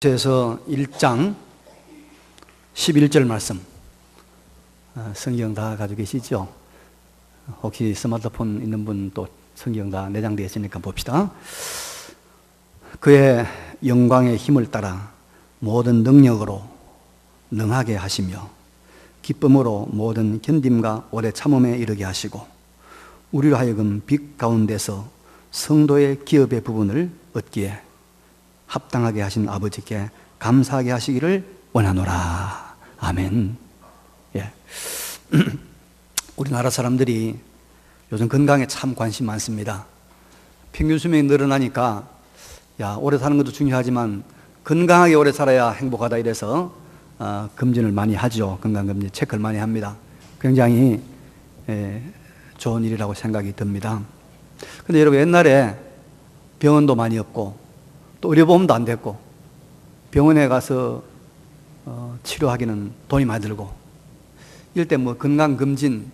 에서 1장 11절 말씀, 성경 다 가지고 계시죠? 혹시 스마트폰 있는 분 또 성경 다 내장되어 있으니까 봅시다. 그의 영광의 힘을 따라 모든 능력으로 능하게 하시며 기쁨으로 모든 견딤과 오래 참음에 이르게 하시고 우리로 하여금 빛 가운데서 성도의 기업의 부분을 얻기에 합당하게 하신 아버지께 감사하게 하시기를 원하노라. 아멘. 예. 우리나라 사람들이 요즘 건강에 참 관심 많습니다. 평균 수명이 늘어나니까 오래 사는 것도 중요하지만 건강하게 오래 살아야 행복하다 이래서 검진을 많이 하죠. 건강검진 체크를 많이 합니다. 굉장히 좋은 일이라고 생각이 듭니다. 근데 여러분, 옛날에 병원도 많이 없고 또 의료보험도 안 됐고 병원에 가서 치료하기는 돈이 많이 들고 이럴 때 뭐 건강검진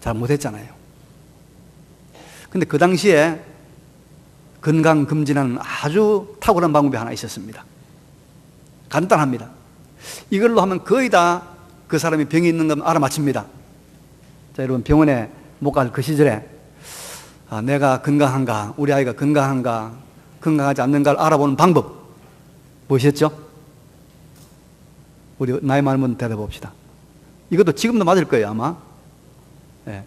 잘 못했잖아요. 근데 그 당시에 건강검진하는 아주 탁월한 방법이 하나 있었습니다. 간단합니다. 이걸로 하면 거의 다 그 사람이 병이 있는 건 알아맞힙니다. 자, 여러분, 병원에 못 갈 그 시절에 내가 건강한가, 우리 아이가 건강한가, 건강하지 않는가를 알아보는 방법 무엇이었죠? 우리 나이 많은 분 대답해 봅시다. 이것도 지금도 맞을 거예요, 아마. 예.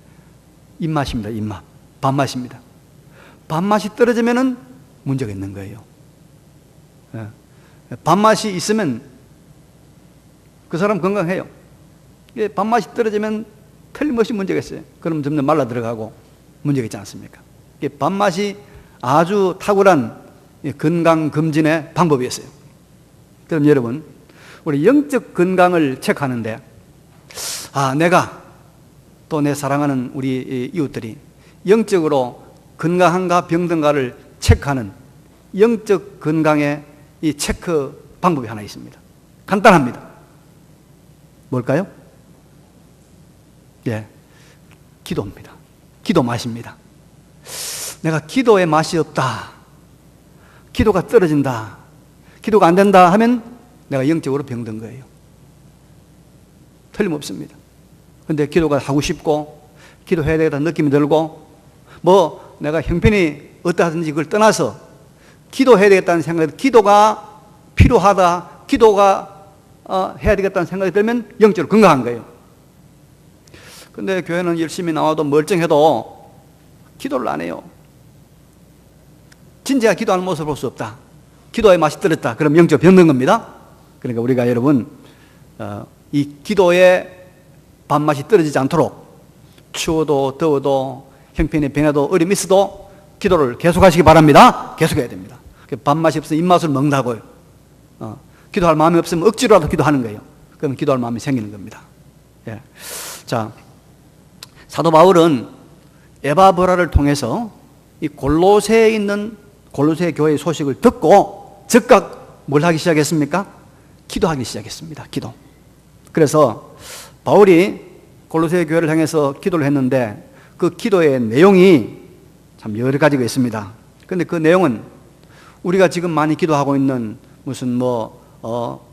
입맛입니다. 입맛. 밥맛입니다. 밥맛이 떨어지면은 문제가 있는 거예요. 예. 밥맛이 있으면 그 사람 건강해요. 밥맛이 떨어지면 틀림없이 문제가 있어요. 그럼 점점 말라 들어가고 문제가 있지 않습니까? 밥맛이 아주 탁월한 건강검진의 방법이었어요. 그럼 여러분, 우리 영적 건강을 체크하는데 내가 또 내 사랑하는 우리 이웃들이 영적으로 건강한가 병든가를 체크하는 영적 건강의 이 체크 방법이 하나 있습니다. 간단합니다. 뭘까요? 예, 기도입니다. 기도 맛입니다. 내가 기도의 맛이 없다, 기도가 떨어진다, 기도가 안 된다 하면 내가 영적으로 병든 거예요. 틀림없습니다. 근데 기도가 하고 싶고 기도해야 되겠다는 느낌이 들고 뭐 내가 형편이 어떠하든지 그걸 떠나서 기도해야 되겠다는 생각이, 기도가 필요하다, 기도가 해야 되겠다는 생각이 들면 영적으로 건강한 거예요. 근데 교회는 열심히 나와도 멀쩡해도 기도를 안 해요. 진짜 기도하는 모습을 볼 수 없다, 기도의 맛이 떨어졌다, 그럼 영적으로 병든 겁니다. 그러니까 우리가 여러분, 이 기도의 밥맛이 떨어지지 않도록 추워도 더워도 형편이 변해도 어려움이 있어도 기도를 계속하시기 바랍니다. 계속해야 됩니다. 밥맛이 없으면 입맛을 먹는다고요. 기도할 마음이 없으면 억지로라도 기도하는 거예요. 그러면 기도할 마음이 생기는 겁니다. 예. 자, 사도 바울은 에바브라를 통해서 이 골로새에 있는 골로새 교회의 소식을 듣고 즉각 뭘 하기 시작했습니까? 기도하기 시작했습니다. 기도. 그래서 바울이 골로새 교회를 향해서 기도를 했는데 그 기도의 내용이 참 여러 가지가 있습니다. 그런데 그 내용은 우리가 지금 많이 기도하고 있는 무슨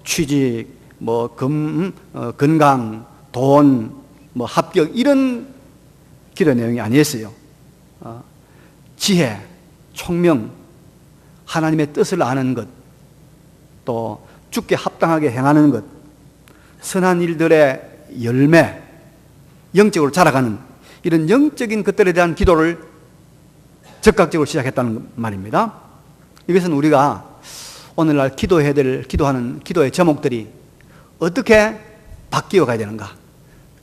취직, 건강, 돈, 합격, 이런 기도 내용이 아니었어요. 지혜, 총명, 하나님의 뜻을 아는 것, 또 주께 합당하게 행하는 것, 선한 일들의 열매, 영적으로 자라가는 이런 영적인 것들에 대한 기도를 적극적으로 시작했다는 말입니다. 이것은 우리가 오늘날 기도해야 될, 기도하는 기도의 제목들이 어떻게 바뀌어 가야 되는가,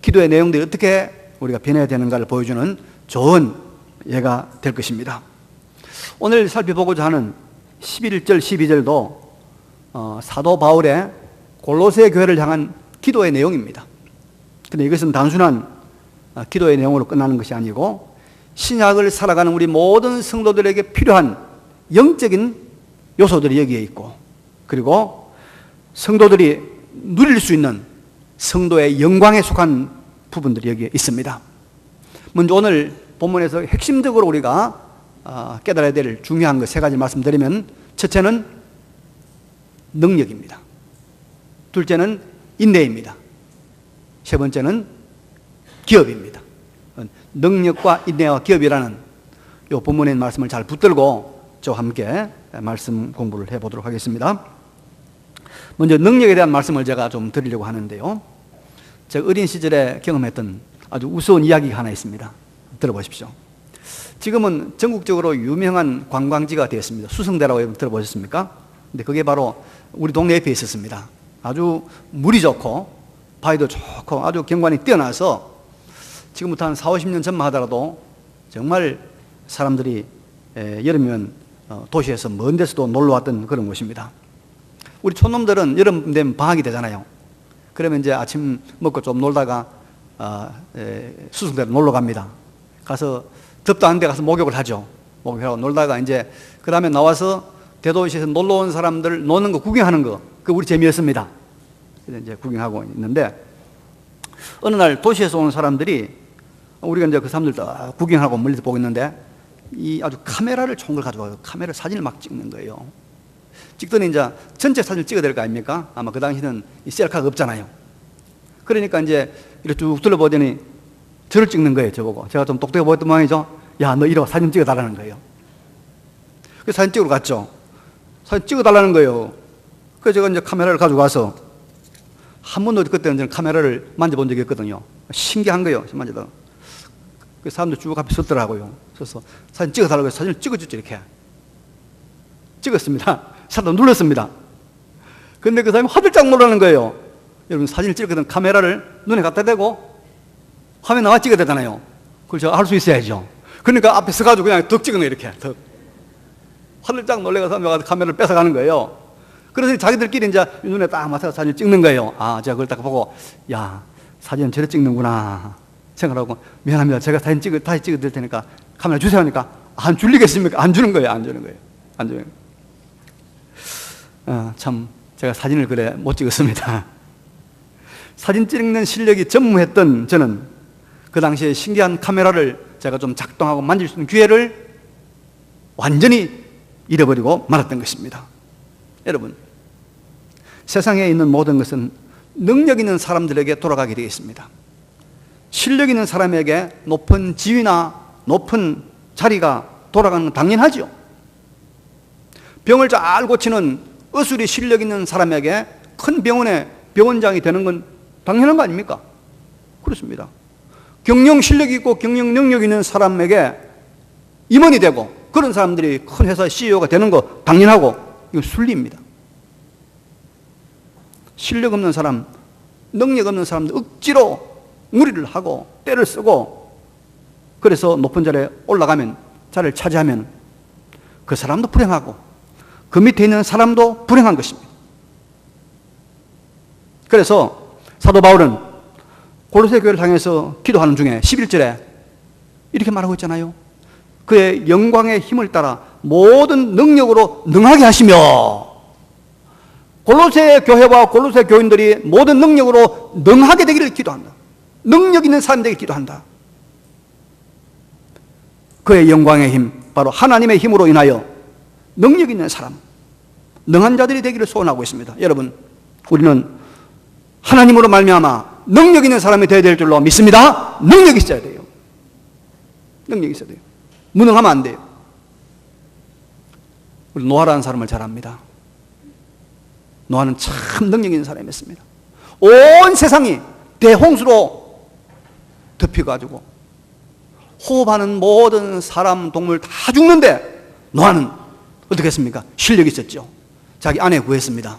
기도의 내용들이 어떻게 우리가 변해야 되는가를 보여주는 좋은 예가 될 것입니다. 오늘 살펴보고자 하는 11절, 12절도 사도 바울의 골로새 교회를 향한 기도의 내용입니다. 그런데 이것은 단순한 기도의 내용으로 끝나는 것이 아니고 신약을 살아가는 우리 모든 성도들에게 필요한 영적인 요소들이 여기에 있고, 그리고 성도들이 누릴 수 있는 성도의 영광에 속한 부분들이 여기에 있습니다. 먼저 오늘 본문에서 핵심적으로 우리가 깨달아야 될 중요한 것 세 가지 말씀드리면, 첫째는 능력입니다. 둘째는 인내입니다. 세 번째는 기업입니다. 능력과 인내와 기업이라는 이 본문의 말씀을 잘 붙들고 저와 함께 말씀 공부를 해보도록 하겠습니다. 먼저 능력에 대한 말씀을 제가 좀 드리려고 하는데요. 제가 어린 시절에 경험했던 아주 우스운 이야기가 하나 있습니다. 들어보십시오. 지금은 전국적으로 유명한 관광지가 되었습니다. 수성대라고 여러분 들어보셨습니까? 근데 그게 바로 우리 동네 옆에 있었습니다. 아주 물이 좋고 바위도 좋고 아주 경관이 뛰어나서 지금부터 한 40, 50년 전만 하더라도 정말 사람들이 여름이면 도시에서 먼 데서도 놀러 왔던 그런 곳입니다. 우리 촌놈들은 여름 되면 방학이 되잖아요. 그러면 이제 아침 먹고 좀 놀다가 수성대로 놀러 갑니다. 가서 덥도 않은데 가서 목욕을 하죠. 목욕하고 놀다가 이제 그 다음에 나와서 대도시에서 놀러 온 사람들 노는 거 구경하는 거, 그 우리 재미였습니다. 그래서 이제 구경하고 있는데 어느 날 도시에서 온 사람들이 우리가 이제 그 사람들 다 구경하고 멀리서 보고 있는데 이 아주 카메라를 좋은 걸 가져와서 카메라 사진을 막 찍는 거예요. 찍더니 이제 전체 사진을 찍어야 될 거 아닙니까? 아마 그 당시는 이 셀카가 없잖아요. 그러니까 이제 이렇게 쭉 둘러보더니 저를 찍는 거예요. 저보고. 제가 좀 똑똑해 보였던 모양이죠. 야, 너 이리 와. 사진 찍어달라는 거예요. 그래서 사진 찍으러 갔죠. 사진 찍어달라는 거예요. 그래서 제가 이제 카메라를 가지고 가서 한 번도 그때는 저는 카메라를 만져본 적이 없거든요. 신기한 거예요. 만지다가. 그 사람들 쭉 앞에 섰더라고요. 그래서 사진 찍어달라고 해서 사진을 찍어줬죠. 이렇게. 찍었습니다. 샷도 눌렀습니다. 근데 그 사람이 화들짝 놀라는 거예요. 여러분 사진을 찍거든 카메라를 눈에 갖다 대고 화면 나와 찍어야 되잖아요. 그걸 제가 할 수 있어야죠. 그러니까 앞에 서가지고 그냥 덕 찍은 거예요. 이렇게 덕. 화들짝 놀래가서 카메라를 뺏어가는 거예요. 그래서 자기들끼리 이제 눈에 딱 맞춰서 사진을 찍는 거예요. 아, 제가 그걸 딱 보고 야, 사진은 저래 찍는구나 생각하고 미안합니다. 제가 다시 찍어드릴 테니까 카메라 주세요 하니까 안 줄리겠습니까? 안 주는 거예요. 안 주는 거예요. 안 주는 거예요. 참 제가 사진을 그래 못 찍었습니다. 사진 찍는 실력이 전무했던 저는 그 당시에 신기한 카메라를 제가 좀 작동하고 만질 수 있는 기회를 완전히 잃어버리고 말았던 것입니다. 여러분, 세상에 있는 모든 것은 능력 있는 사람들에게 돌아가게 되어 있습니다. 실력 있는 사람에게 높은 지위나 높은 자리가 돌아가는 건 당연하죠. 병을 잘 고치는 의술이 실력 있는 사람에게 큰 병원의 병원장이 되는 건 당연한 거 아닙니까? 그렇습니다. 경영 실력이 있고 경영 능력이 있는 사람에게 임원이 되고 그런 사람들이 큰 회사의 CEO가 되는 거 당연하고 이건 순리입니다. 실력 없는 사람, 능력 없는 사람들 억지로 무리를 하고 때를 쓰고 그래서 높은 자리에 올라가면 자리를 차지하면 그 사람도 불행하고 그 밑에 있는 사람도 불행한 것입니다. 그래서 사도 바울은 골로새 교회를 향해서 기도하는 중에 11절에 이렇게 말하고 있잖아요. 그의 영광의 힘을 따라 모든 능력으로 능하게 하시며 골로새 교회와 골로새 교인들이 모든 능력으로 능하게 되기를 기도한다. 능력 있는 사람이 되기를 기도한다. 그의 영광의 힘, 바로 하나님의 힘으로 인하여 능력 있는 사람, 능한 자들이 되기를 소원하고 있습니다. 여러분, 우리는 하나님으로 말미암아 능력 있는 사람이 되어야 될 줄로 믿습니다. 능력이 있어야 돼요. 능력이 있어야 돼요. 무능하면 안 돼요. 우리 노아라는 사람을 잘 압니다. 노아는 참 능력 있는 사람이었습니다. 온 세상이 대홍수로 덮여가지고 호흡하는 모든 사람, 동물 다 죽는데 노아는 어떻게 했습니까? 실력이 있었죠. 자기 아내 구했습니다.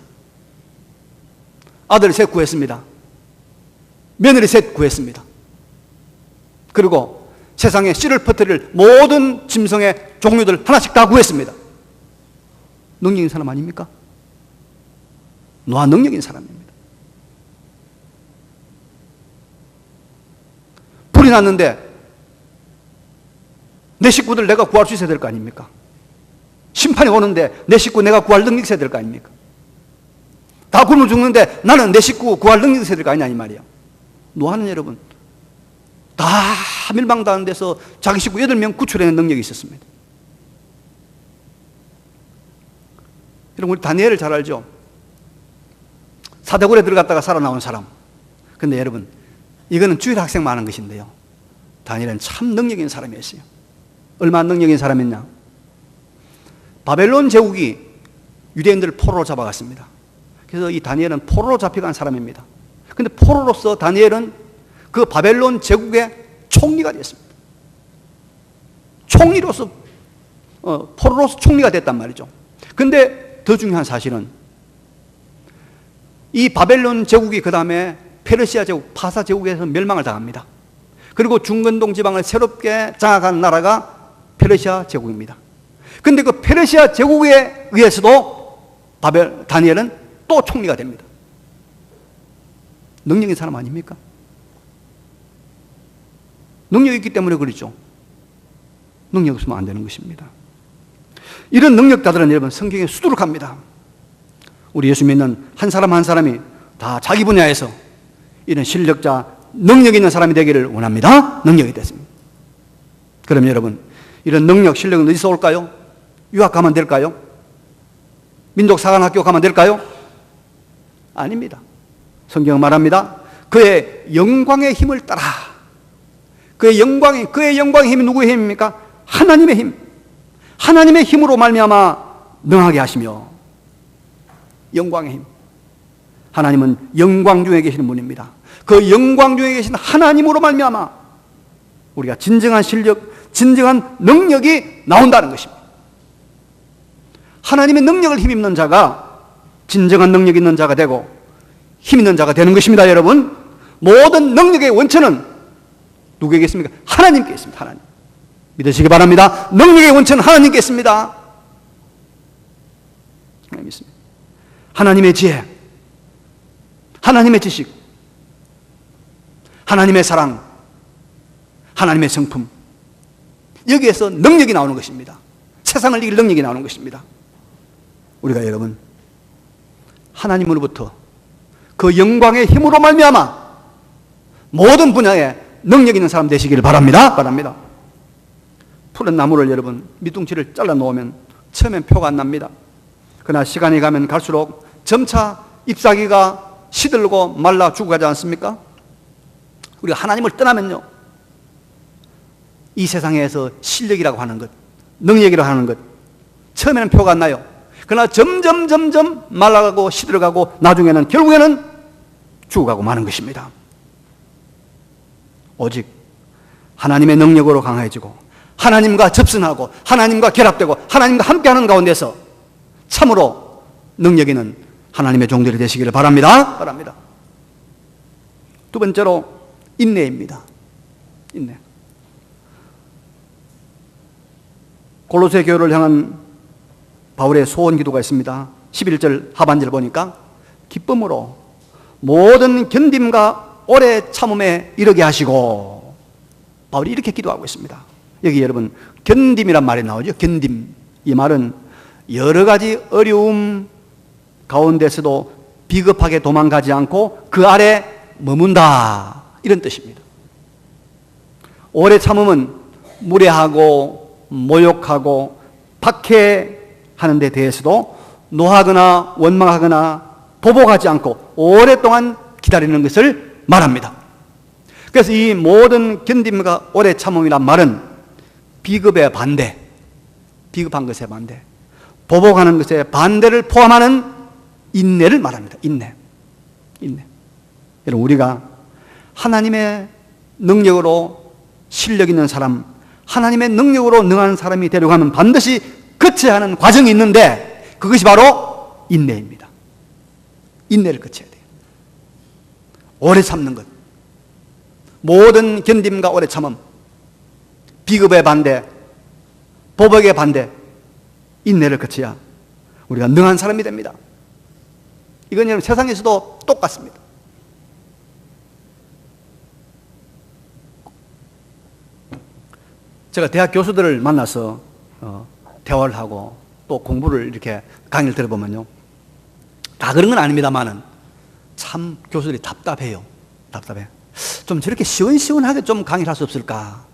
아들 셋 구했습니다. 며느리 셋 구했습니다. 그리고 세상에 씨를 퍼뜨릴 모든 짐승의 종류들 하나씩 다 구했습니다. 능력 있는 사람 아닙니까? 노아 능력 있는 사람입니다. 불이 났는데 내 식구들 내가 구할 수 있어야 될 거 아닙니까? 심판이 오는데 내 식구 내가 구할 능력이 있어야 될 거 아닙니까? 다 굶어 죽는데 나는 내 식구 구할 능력이 있어야 될 거 아니냐 이 말이야. 노아는 여러분 다 멸망당한 데서 자기 식구 8명 구출해낸 능력이 있었습니다. 여러분 우리 다니엘을 잘 알죠? 사대굴에 들어갔다가 살아나온 사람. 근데 여러분, 이거는 주일 학생만 하는 것인데요, 다니엘은 참 능력 있는 사람이었어요. 얼마나 능력 있는 사람이었냐? 바벨론 제국이 유대인들을 포로로 잡아갔습니다. 그래서 이 다니엘은 포로로 잡혀간 사람입니다. 근데 포로로서 다니엘은 그 바벨론 제국의 총리가 됐습니다. 총리로서, 포로로서 총리가 됐단 말이죠. 근데 더 중요한 사실은 이 바벨론 제국이 그 다음에 페르시아 제국, 파사 제국에서 멸망을 당합니다. 그리고 중근동 지방을 새롭게 장악한 나라가 페르시아 제국입니다. 근데 그 페르시아 제국에 의해서도 다니엘은 또 총리가 됩니다. 능력 있는 사람 아닙니까? 능력이 있기 때문에 그렇죠. 능력 없으면 안 되는 것입니다. 이런 능력자들은 여러분 성경에 수두룩합니다. 우리 예수 믿는 한 사람 한 사람이 다 자기 분야에서 이런 실력자, 능력 있는 사람이 되기를 원합니다. 능력이 됐습니다. 그럼 여러분, 이런 능력, 실력은 어디서 올까요? 유학 가면 될까요? 민족사관학교 가면 될까요? 아닙니다. 성경은 말합니다. 그의 영광의 힘을 따라. 그의 영광의 힘이 누구의 힘입니까? 하나님의 힘. 하나님의 힘으로 말미암아 능하게 하시며, 영광의 힘. 하나님은 영광 중에 계시는 분입니다. 그 영광 중에 계신 하나님으로 말미암아 우리가 진정한 실력, 진정한 능력이 나온다는 것입니다. 하나님의 능력을 힘입는 자가 진정한 능력 있는 자가 되고 힘 있는 자가 되는 것입니다. 여러분, 모든 능력의 원천은 누구에게 있습니까? 하나님께 있습니다. 하나님. 믿으시기 바랍니다. 능력의 원천은 하나님께 있습니다. 하나님 있습니다. 하나님의 지혜, 하나님의 지식, 하나님의 사랑, 하나님의 성품, 여기에서 능력이 나오는 것입니다. 세상을 이길 능력이 나오는 것입니다. 우리가 여러분, 하나님으로부터 그 영광의 힘으로 말미암아 모든 분야에 능력 있는 사람 되시기를 바랍니다. 푸른 나무를 여러분, 밑둥치를 잘라 놓으면 처음엔 표가 안 납니다. 그러나 시간이 가면 갈수록 점차 잎사귀가 시들고 말라 죽어가지 않습니까? 우리가 하나님을 떠나면요, 이 세상에서 실력이라고 하는 것, 능력이라고 하는 것, 처음에는 표가 안 나요. 그러나 점점 말라가고 시들어가고 나중에는 결국에는 죽어가고 마는 것입니다. 오직 하나님의 능력으로 강해지고 하나님과 접선하고 하나님과 결합되고 하나님과 함께하는 가운데서 참으로 능력 있는 하나님의 종들이 되시기를 바랍니다. 두 번째로 인내입니다. 인내. 골로새 교회를 향한 바울의 소원 기도가 있습니다. 11절 하반절 보니까 기쁨으로 모든 견딤과 오래 참음에 이르게 하시고, 바울이 이렇게 기도하고 있습니다. 여기 여러분 견딤이란 말이 나오죠. 견딤. 이 말은 여러 가지 어려움 가운데서도 비겁하게 도망가지 않고 그 아래 머문다, 이런 뜻입니다. 오래 참음은 무례하고 모욕하고 박해하는 데 대해서도 노하거나 원망하거나 보복하지 않고 오랫동안 기다리는 것을 말합니다. 그래서 이 모든 견딤과 오래 참음이란 말은 비겁의 반대, 비겁한 것의 반대, 보복하는 것의 반대를 포함하는 인내를 말합니다. 인내. 여러분, 우리가 하나님의 능력으로 실력 있는 사람, 하나님의 능력으로 능한 사람이 되려고 하면 반드시 거쳐야 하는 과정이 있는데 그것이 바로 인내입니다. 인내를 거쳐야 돼요. 오래 참는 것, 모든 견딤과 오래 참음, 비겁의 반대, 보복의 반대, 인내를 거쳐야 우리가 능한 사람이 됩니다. 이건 여러분 세상에서도 똑같습니다. 제가 대학 교수들을 만나서 대화를 하고 또 공부를 이렇게 강의를 들어보면요, 다 그런 건 아닙니다만은 참 교수들이 답답해요. 좀 저렇게 시원시원하게 좀 강의를 할 수 없을까?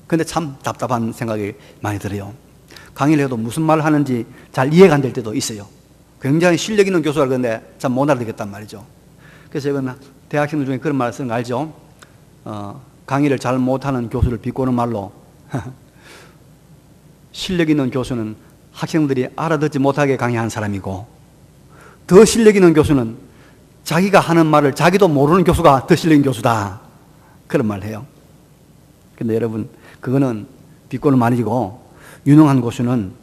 근데 참 답답한 생각이 많이 들어요. 강의를 해도 무슨 말을 하는지 잘 이해가 안 될 때도 있어요. 굉장히 실력 있는 교수라 그러는데 참 못 알아듣겠단 말이죠. 그래서 이건 대학생들 중에 그런 말을 쓰는 거 알죠? 강의를 잘 못하는 교수를 비꼬는 말로 실력 있는 교수는 학생들이 알아듣지 못하게 강의한 사람이고, 더 실력 있는 교수는 자기가 하는 말을 자기도 모르는 교수가 더 실력 있는 교수다, 그런 말을 해요. 근데 여러분, 그거는 비꼬는 말이고, 유능한 교수는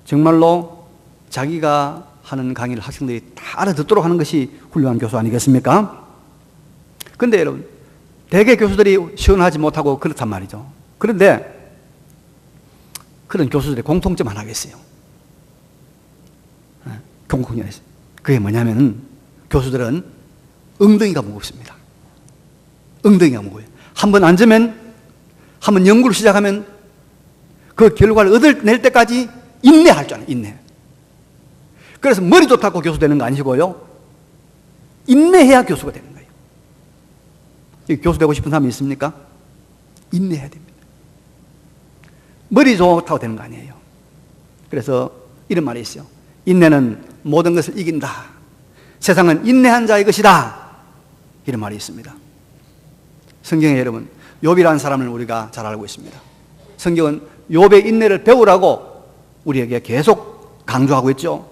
정말로 자기가 하는 강의를 학생들이 다 알아듣도록 하는 것이 훌륭한 교수 아니겠습니까? 근데 여러분, 대개 교수들이 시원하지 못하고 그렇단 말이죠. 그런데 그런 교수들의 공통점 하나가 있어요. 공통점이 있어요. 그게 뭐냐면, 교수들은 엉덩이가 무겁습니다. 엉덩이가 무거워요. 한번 앉으면, 한번 연구를 시작하면 그 결과를 얻어낼 때까지 인내할 줄 알아요. 인내. 그래서 머리 좋다고 교수 되는 거 아니고요, 인내해야 교수가 되는 거예요. 교수 되고 싶은 사람이 있습니까? 인내해야 됩니다. 머리 좋다고 되는 거 아니에요. 그래서 이런 말이 있어요. 인내는 모든 것을 이긴다. 세상은 인내한 자의 것이다. 이런 말이 있습니다. 성경에 여러분, 욥이라는 사람을 우리가 잘 알고 있습니다. 성경은 욥의 인내를 배우라고 우리에게 계속 강조하고 있죠.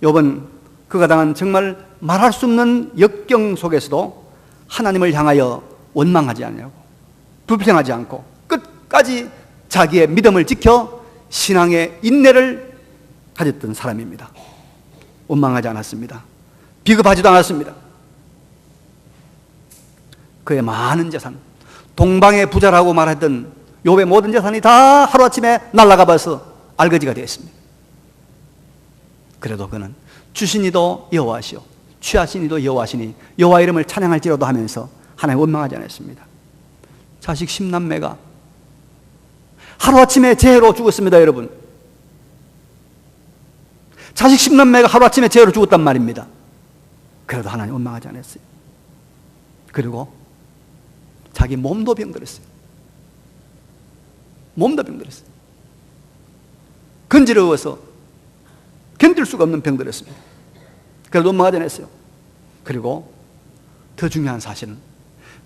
욥은 그가 당한 정말 말할 수 없는 역경 속에서도 하나님을 향하여 원망하지 않냐고, 불평하지 않고 끝까지 자기의 믿음을 지켜 신앙의 인내를 가졌던 사람입니다. 원망하지 않았습니다. 비겁하지도 않았습니다. 그의 많은 재산, 동방의 부자라고 말했던 욥의 모든 재산이 다 하루아침에 날아가 버려서 알거지가 되었습니다. 그래도 그는 주신이도 여호와시오, 취하신이도 여호와시니 여호와 이름을 찬양할지로도 하면서 하나님 원망하지 않았습니다. 자식 10남매가 하루아침에 재해로 죽었습니다. 여러분, 자식 10남매가 하루아침에 재해로 죽었단 말입니다. 그래도 하나님 원망하지 않았어요. 그리고 자기 몸도 병들었어요. 몸도 병들었어요. 건지러워서 견딜 수가 없는 병들었습니다. 그래도 원망하지 않았어요. 그리고 더 중요한 사실은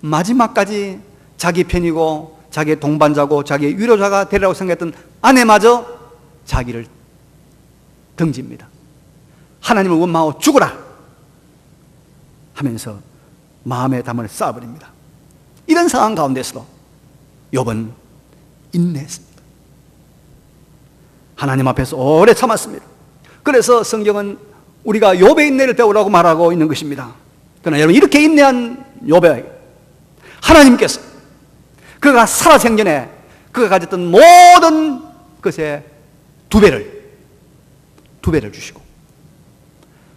마지막까지 자기 편이고 자기의 동반자고 자기의 위로자가 되리라고 생각했던 아내마저 자기를 등집니다. 하나님을 원망하고 죽어라 하면서 마음의 담을 쌓아버립니다. 이런 상황 가운데서도 욥은 인내했습니다. 하나님 앞에서 오래 참았습니다. 그래서 성경은 우리가 욥의 인내를 배우라고 말하고 있는 것입니다. 그러나 여러분, 이렇게 인내한 욥에 하나님께서 그가 살아생전에 그가 가졌던 모든 것의 두 배를 주시고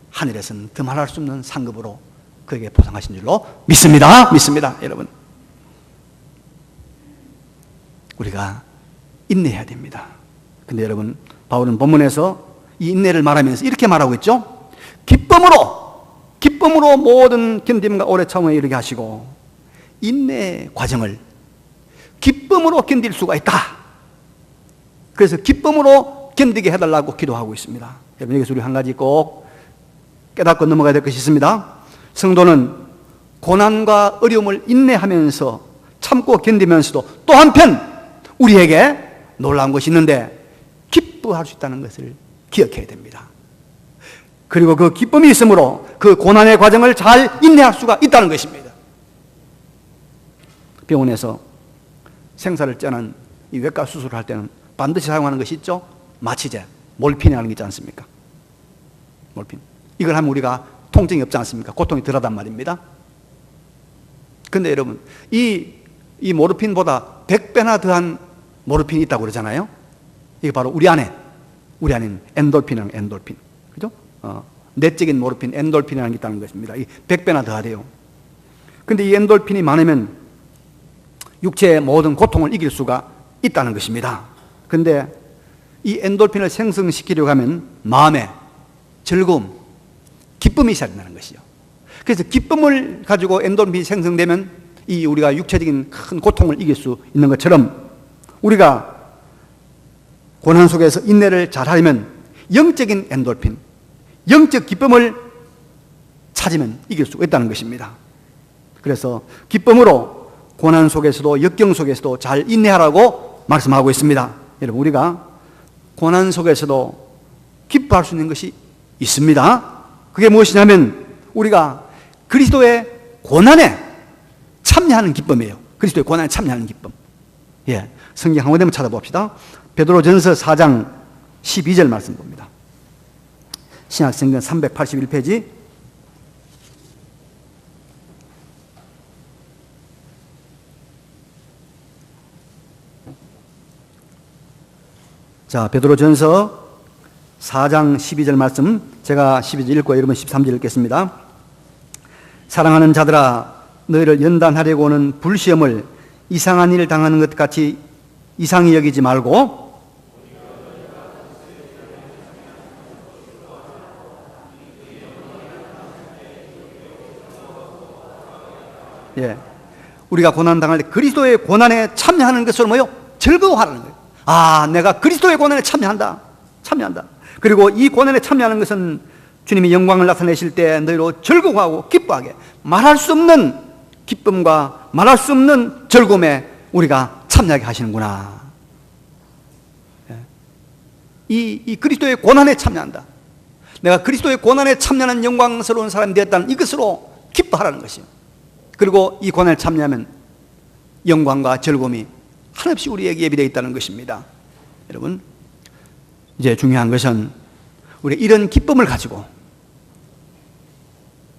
하늘에서는 더 말할 수 없는 상급으로 그에게 보상하신 줄로 믿습니다. 믿습니다. 여러분, 우리가 인내해야 됩니다. 근데 여러분, 바울은 본문에서 이 인내를 말하면서 이렇게 말하고 있죠. 기쁨으로 모든 견딤과 오래 참음에 이르게 하시고, 인내의 과정을 기쁨으로 견딜 수가 있다. 그래서 기쁨으로 견디게 해달라고 기도하고 있습니다. 여러분, 여기서 우리 한 가지 꼭 깨닫고 넘어가야 될 것이 있습니다. 성도는 고난과 어려움을 인내하면서 참고 견디면서도 또 한편 우리에게 놀라운 것이 있는데 기뻐할 수 있다는 것을 기억해야 됩니다. 그리고 그 기쁨이 있으므로 그 고난의 과정을 잘 인내할 수가 있다는 것입니다. 병원에서 생사를 째는 이 외과 수술을 할 때는 반드시 사용하는 것이 있죠. 마취제, 몰핀이라는 게 있지 않습니까? 몰핀. 이걸 하면 우리가 통증이 없지 않습니까? 고통이 덜하단 말입니다. 근데 여러분, 이 모르핀보다 100배나 더한 모르핀이 있다고 그러잖아요. 이게 바로 우리 안에 엔돌핀이라는 엔돌핀. 그죠? 내적인 모르핀, 엔돌핀이라는 게 있다는 것입니다. 이 100배나 더하대요. 근데 이 엔돌핀이 많으면 육체의 모든 고통을 이길 수가 있다는 것입니다. 근데 이 엔돌핀을 생성시키려고 하면 마음에 즐거움, 기쁨이 있어야 된다는 것이요. 그래서 기쁨을 가지고 엔돌핀이 생성되면 이 우리가 육체적인 큰 고통을 이길 수 있는 것처럼 우리가 고난 속에서 인내를 잘 하려면 영적인 엔돌핀, 영적 기쁨을 찾으면 이길 수가 있다는 것입니다. 그래서 기쁨으로 고난 속에서도 역경 속에서도 잘 인내하라고 말씀하고 있습니다. 여러분, 우리가 고난 속에서도 기뻐할 수 있는 것이 있습니다. 그게 무엇이냐면 우리가 그리스도의 고난에 참여하는 기쁨이에요. 그리스도의 고난에 참여하는 기쁨. 예, 성경 한 군데만 찾아봅시다. 베드로전서 4장 12절 말씀 봅니다. 신약성경 381페이지. 자, 베드로전서 4장 12절 말씀, 제가 12절 읽고 여러분 13절 읽겠습니다. 사랑하는 자들아, 너희를 연단하려고 오는 불시험을 이상한 일을 당하는 것 같이 이상히 여기지 말고, 예, 우리가 고난 당할 때 그리스도의 고난에 참여하는 것으로 뭐요? 즐거워하라는 거예요. 아, 내가 그리스도의 고난에 참여한다. 그리고 이 고난에 참여하는 것은 주님이 영광을 나타내실 때 너희로 즐거워하고 기뻐하게, 말할 수 없는 기쁨과 말할 수 없는 즐거움에 우리가 참여하게 하시는구나. 이 그리스도의 고난에 참여한다. 내가 그리스도의 고난에 참여하는 영광스러운 사람이 되었다는 이것으로 기뻐하라는 것이요. 그리고 이 고난에 참여하면 영광과 즐거움이 한없이 우리에게 예비되어 있다는 것입니다. 여러분, 이제 중요한 것은 우리 이런 기쁨을 가지고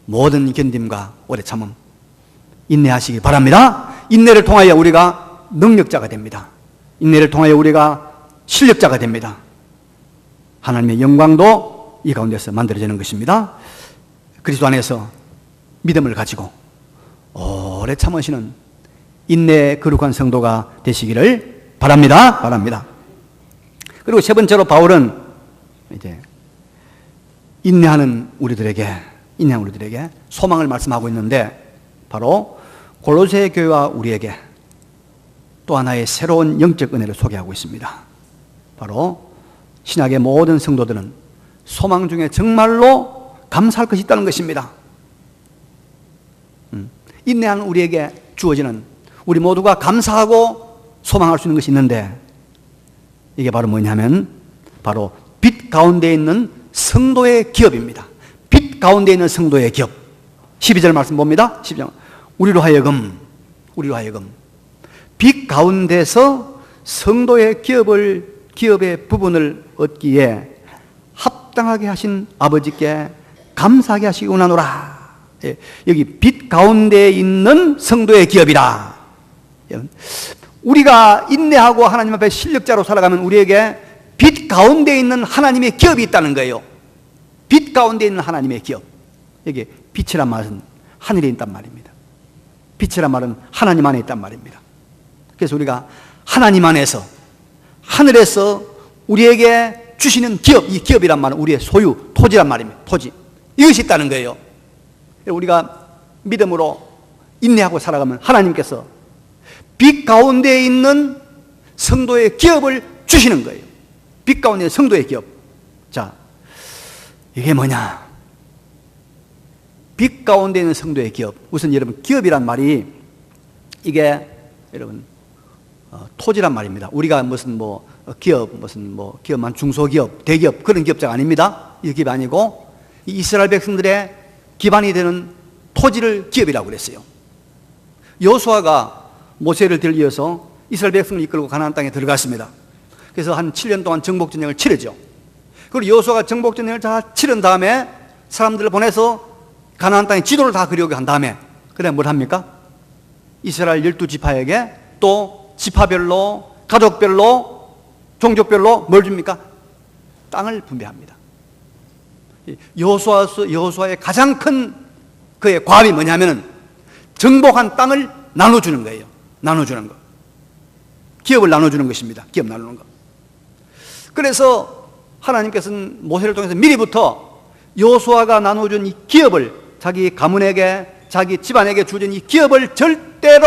모든 견딤과 오래 참음 인내하시기 바랍니다. 인내를 통하여 우리가 능력자가 됩니다. 인내를 통하여 우리가 실력자가 됩니다. 하나님의 영광도 이 가운데서 만들어지는 것입니다. 그리스도 안에서 믿음을 가지고 오래 참으시는 인내의 거룩한 성도가 되시기를 바랍니다. 그리고 세 번째로 바울은 이제 인내하는 우리들에게 소망을 말씀하고 있는데, 바로 골로새 교회와 우리에게 또 하나의 새로운 영적 은혜를 소개하고 있습니다. 바로 신약의 모든 성도들은 소망 중에 정말로 감사할 것이 있다는 것입니다. 인내하는 우리에게 주어지는, 우리 모두가 감사하고 소망할 수 있는 것이 있는데, 이게 바로 뭐냐면 바로 빛 가운데 있는 성도의 기업입니다. 빛 가운데 있는 성도의 기업. 12절 말씀 봅니다. 12절. 우리로 하여금 빛 가운데서 성도의 기업의 부분을 얻기에 합당하게 하신 아버지께 감사하게 하시기 원하노라. 예, 여기 빛 가운데 있는 성도의 기업이라. 우리가 인내하고 하나님 앞에 실력자로 살아가면 우리에게 빛 가운데 있는 하나님의 기업이 있다는 거예요. 빛 가운데 있는 하나님의 기업. 여기 빛이란 말은 하늘에 있단 말입니다. 빛이란 말은 하나님 안에 있단 말입니다. 그래서 우리가 하나님 안에서, 하늘에서 우리에게 주시는 기업, 이 기업이란 말은 우리의 소유, 토지란 말입니다. 토지. 이것이 있다는 거예요. 우리가 믿음으로 인내하고 살아가면 하나님께서 빛 가운데 있는 성도의 기업을 주시는 거예요. 빛 가운데 있는 성도의 기업. 자, 이게 뭐냐? 빛 가운데 있는 성도의 기업. 우선 여러분, 기업이란 말이 이게 여러분 토지란 말입니다. 우리가 무슨 기업만 중소기업, 대기업 그런 기업자가 아닙니다. 이 기업이 아니고 이스라엘 백성들의 기반이 되는 토지를 기업이라고 그랬어요. 여호수아가 모세를 들려서 이스라엘 백성을 이끌고 가나안 땅에 들어갔습니다. 그래서 한 7년 동안 정복전쟁을 치르죠. 그리고 여호수아가 정복전쟁을 다 치른 다음에 사람들을 보내서 가나안 땅의 지도를 다 그려오게 한 다음에 그 다음에 뭘 합니까? 이스라엘 12지파에게 또 지파별로, 가족별로, 종족별로 뭘 줍니까? 땅을 분배합니다. 여호수아의 가장 큰 그의 과업이 뭐냐면은 정복한 땅을 나눠주는 거예요. 나눠주는 거. 기업을 나눠주는 것입니다. 기업 나누는 거. 그래서 하나님께서는 모세를 통해서 미리부터 여호수아가 나눠준 이 기업을 자기 가문에게, 자기 집안에게 주어진 이 기업을 절대로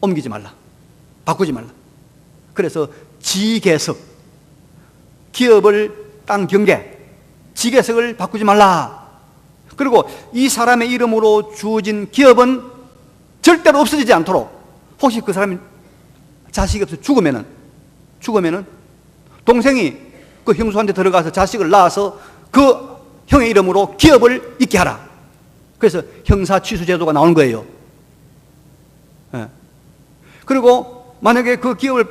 옮기지 말라. 바꾸지 말라. 그래서 지계석, 기업을 땅 경계, 지게석을 바꾸지 말라. 그리고 이 사람의 이름으로 주어진 기업은 절대로 없어지지 않도록, 혹시 그 사람이 자식이 없어 죽으면은 동생이 그 형수한테 들어가서 자식을 낳아서 그 형의 이름으로 기업을 있게 하라. 그래서 형사 취수 제도가 나오는 거예요. 예. 그리고 만약에 그 기업을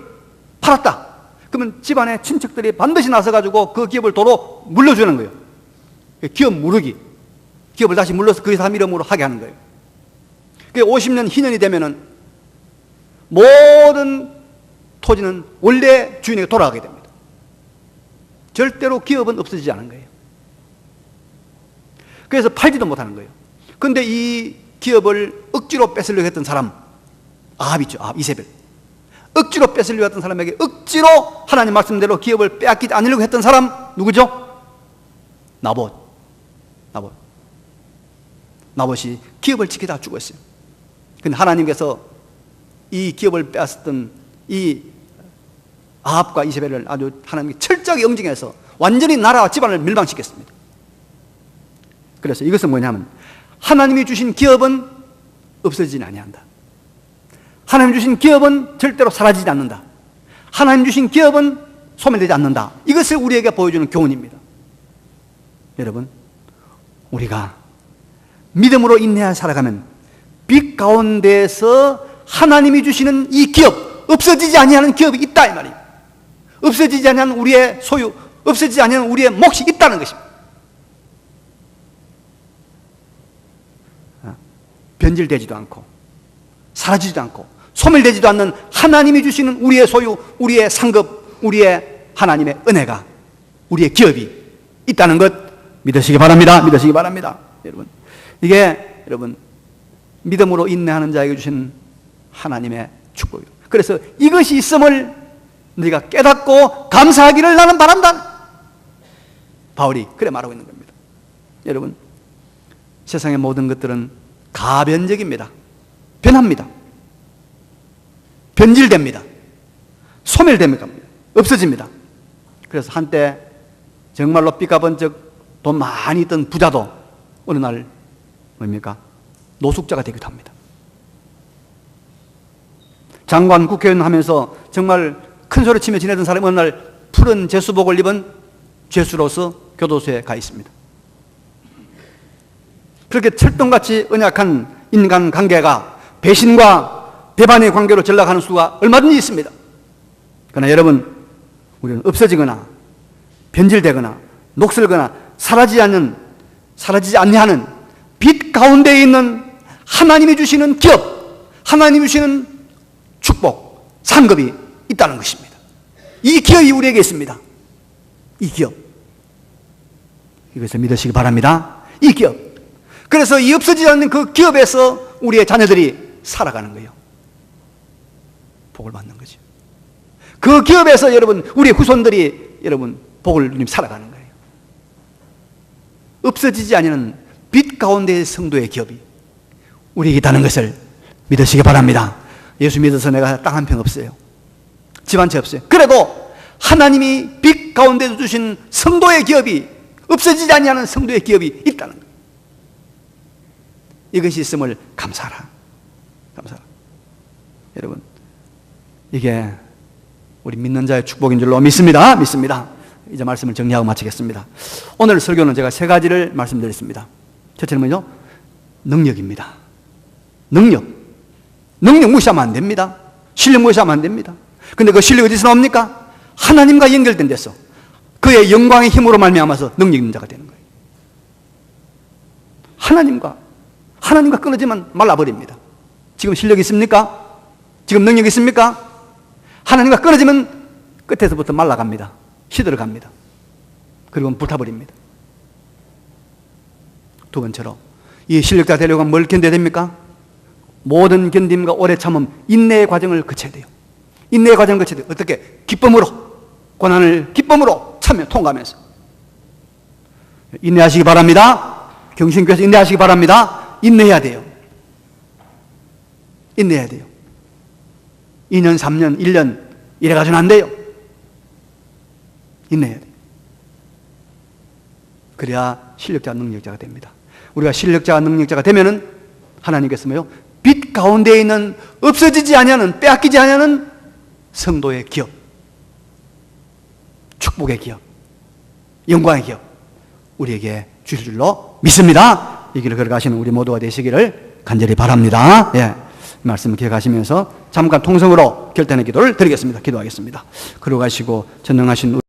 팔았다. 그러면 집안의 친척들이 반드시 나서가지고 그 기업을 도로 물려주는 거예요. 기업 무르기. 기업을 다시 물러서 그 사람 이름으로 하게 하는 거예요. 50년, 희년이 되면은 모든 토지는 원래 주인에게 돌아가게 됩니다. 절대로 기업은 없어지지 않은 거예요. 그래서 팔지도 못하는 거예요. 그런데 이 기업을 억지로 뺏으려고 했던 사람, 아합 있죠. 아합, 이세벨. 억지로 뺏으려고 했던 사람에게 억지로 하나님 말씀대로 기업을 빼앗기지 않으려고 했던 사람 누구죠? 나봇이 기업을 지키다가 죽었어요. 근데 하나님께서 이 기업을 빼앗았던 이 아합과 이세벨을 아주 하나님께 철저하게 영징해서 완전히 나라와 집안을 멸망시켰습니다. 그래서 이것은 뭐냐면, 하나님이 주신 기업은 없어지지 아니한다. 하나님 주신 기업은 절대로 사라지지 않는다. 하나님 주신 기업은 소멸되지 않는다. 이것을 우리에게 보여주는 교훈입니다. 여러분, 우리가 믿음으로 인내하여 살아가면 빛 가운데에서 하나님이 주시는 이 기업, 없어지지 아니하는 기업이 있다 이 말이에요. 없어지지 아니하는 우리의 소유, 없어지지 아니하는 우리의 몫이 있다는 것입니다. 변질되지도 않고 사라지지도 않고 소멸되지도 않는 하나님이 주시는 우리의 소유, 우리의 상급, 우리의 하나님의 은혜가, 우리의 기업이 있다는 것 믿으시기 바랍니다. 믿으시기 바랍니다. 여러분, 이게 여러분 믿음으로 인내하는 자에게 주신 하나님의 축복이에요. 그래서 이것이 있음을 너희가 깨닫고 감사하기를 나는 바란다. 바울이 그래 말하고 있는 겁니다. 여러분, 세상의 모든 것들은 가변적입니다. 변합니다. 변질됩니다. 소멸됩니다. 없어집니다. 그래서 한때 정말로 삐까번쩍 돈 많이 있던 부자도 어느 날 뭡니까? 노숙자가 되기도 합니다. 장관, 국회의원 하면서 정말 큰 소리 치며 지내던 사람이 어느 날 푸른 제수복을 입은 죄수로서 교도소에 가 있습니다. 그렇게 철동같이 언약한 인간관계가 배신과 배반의 관계로 전락하는 수가 얼마든지 있습니다. 그러나 여러분, 우리는 없어지거나 변질되거나 녹슬거나 사라지지 않는 빛 가운데에 있는 하나님이 주시는 기업, 하나님이 주시는 축복, 상급이 있다는 것입니다. 이 기업이 우리에게 있습니다. 이 기업, 이것을 믿으시기 바랍니다. 이 기업, 그래서 이 없어지지 않는 그 기업에서 우리의 자녀들이 살아가는 거예요. 복을 받는 거죠. 그 기업에서 여러분, 우리 후손들이 여러분 복을 누리며 살아가는 거예요. 없어지지 않는 빛 가운데의 성도의 기업이 우리에게 있다는 것을 믿으시기 바랍니다. 예수 믿어서 내가 땅 한 평 없어요. 집 한 채 없어요. 그래도 하나님이 빛 가운데 주신 성도의 기업이, 없어지지 아니하는 성도의 기업이 있다는 거예요. 이것이 있음을 감사하라. 감사하라. 여러분, 이게 우리 믿는 자의 축복인 줄로 믿습니다. 이제 말씀을 정리하고 마치겠습니다. 오늘 설교는 제가 세 가지를 말씀드렸습니다. 첫째는요, 능력입니다. 능력 무시하면 안 됩니다. 실력 무시하면 안 됩니다. 근데 그 실력이 어디서 나옵니까? 하나님과 연결된 데서 그의 영광의 힘으로 말미암아서 능력 있는 자가 되는 거예요. 하나님과 끊어지면 말라버립니다. 지금 실력 있습니까? 지금 능력 있습니까? 하나님과 끊어지면 끝에서부터 말라갑니다. 시들어갑니다. 그리고 불타버립니다. 두 번째로, 이 실력자 되려고 하면 뭘 견뎌야 됩니까? 모든 견딤과 오래 참음, 인내의 과정을 거쳐야 돼요. 인내의 과정을 거쳐야 돼요. 어떻게? 기쁨으로, 고난을 기쁨으로 참여 통과하면서 인내하시기 바랍니다. 경신교회에서 인내하시기 바랍니다. 인내해야 돼요. 2년, 3년, 1년 이래가지고는 안 돼요. 인내해야 돼요. 그래야 실력자가 능력자가 됩니다. 우리가 실력자가 능력자가 되면은 하나님께서 뭐요? 빛 가운데 있는 없어지지 아니하는, 빼앗기지 아니하는 성도의 기업, 축복의 기업, 영광의 기업 우리에게 주실 줄로 믿습니다. 이 길을 걸어가시는 우리 모두가 되시기를 간절히 바랍니다. 예, 말씀을 기억하시면서 잠깐 통성으로 결단의 기도를 드리겠습니다. 기도하겠습니다. 걸어가시고 전능하신